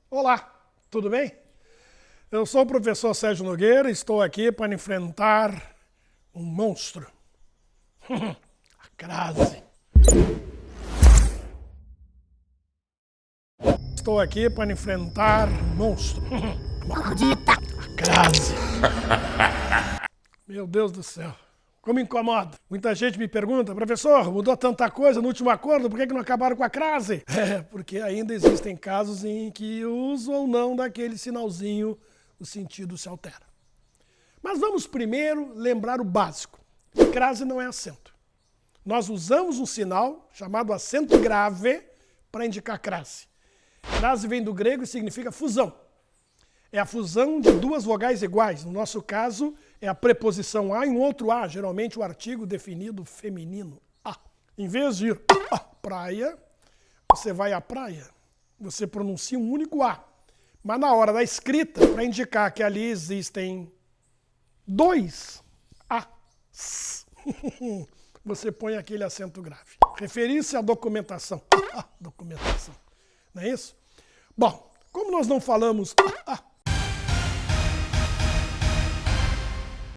Olá, tudo bem? Eu sou o professor Sérgio Nogueira e estou aqui para enfrentar um monstro. A crase. Estou aqui para enfrentar um monstro. Maldita! A crase. Meu Deus do céu. Como incomoda. Muita gente me pergunta, professor, mudou tanta coisa no último acordo, por que não acabaram com a crase? Porque ainda existem casos em que o uso ou não daquele sinalzinho, o sentido se altera. Mas vamos primeiro lembrar o básico. Crase não é acento. Nós usamos um sinal chamado acento grave para indicar crase. Crase vem do grego e significa fusão. É a fusão de duas vogais iguais. No nosso caso, é a preposição a e um outro a, geralmente o artigo definido feminino, a. Em vez de ir à praia, você vai à praia. Você pronuncia um único a. Mas na hora da escrita, para indicar que ali existem dois as, você põe aquele acento grave. Referir-se à documentação. Documentação. Não é isso? Bom, como nós não falamos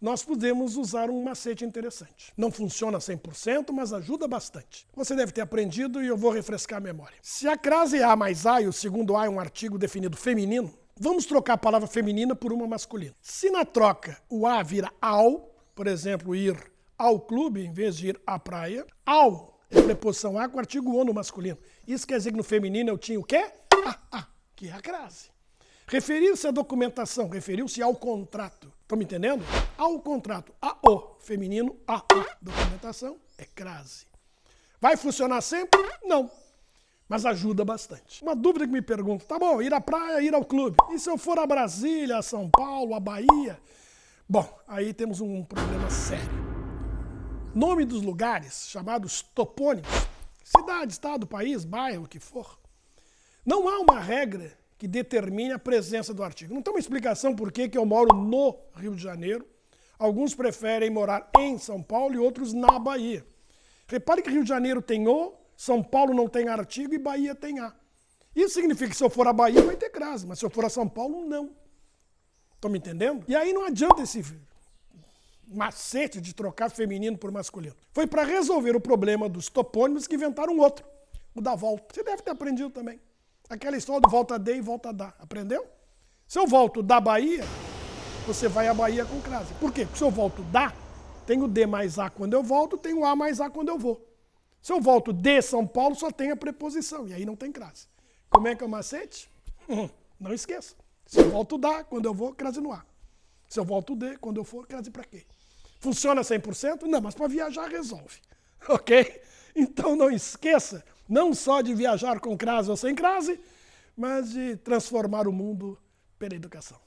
nós podemos usar um macete interessante. Não funciona 100%, mas ajuda bastante. Você deve ter aprendido e eu vou refrescar a memória. Se a crase é a mais a e o segundo a é um artigo definido feminino, vamos trocar a palavra feminina por uma masculina. Se na troca o a vira ao, por exemplo, ir ao clube em vez de ir à praia, ao é preposição a com artigo o no masculino. Isso quer dizer que no feminino eu tinha o quê? Que é a crase. Referir-se à documentação, referiu-se ao contrato. Estão me entendendo? Ao contrato, o feminino, a documentação, é crase. Vai funcionar sempre? Não. Mas ajuda bastante. Uma dúvida que me perguntam, tá bom, ir à praia, ir ao clube. E se eu for a Brasília, a São Paulo, a Bahia? Bom, aí temos um problema sério. Nome dos lugares, chamados topônimos, cidade, estado, país, bairro, o que for, não há uma regra que determine a presença do artigo. Não tem uma explicação por que eu moro no Rio de Janeiro. Alguns preferem morar em São Paulo e outros na Bahia. Repare que Rio de Janeiro tem o, São Paulo não tem artigo e Bahia tem a. Isso significa que se eu for à Bahia vai ter crase, mas se eu for a São Paulo, não. Estão me entendendo? E aí não adianta esse macete de trocar feminino por masculino. Foi para resolver o problema dos topônimos que inventaram outro, o da volta. Você deve ter aprendido também. Aquela história do volta de e volta da. Aprendeu? Se eu volto da Bahia, você vai à Bahia com crase. Por quê? Porque se eu volto da, tem o D mais A quando eu volto, tem o A mais A quando eu vou. Se eu volto de São Paulo, só tem a preposição, e aí não tem crase. Como é que é o macete? Não esqueça. Se eu volto da, quando eu vou, crase no A. Se eu volto de, quando eu for, crase para quê? Funciona 100%? Não, mas para viajar resolve. Ok? Então não esqueça, não só de viajar com crase ou sem crase, mas de transformar o mundo pela educação.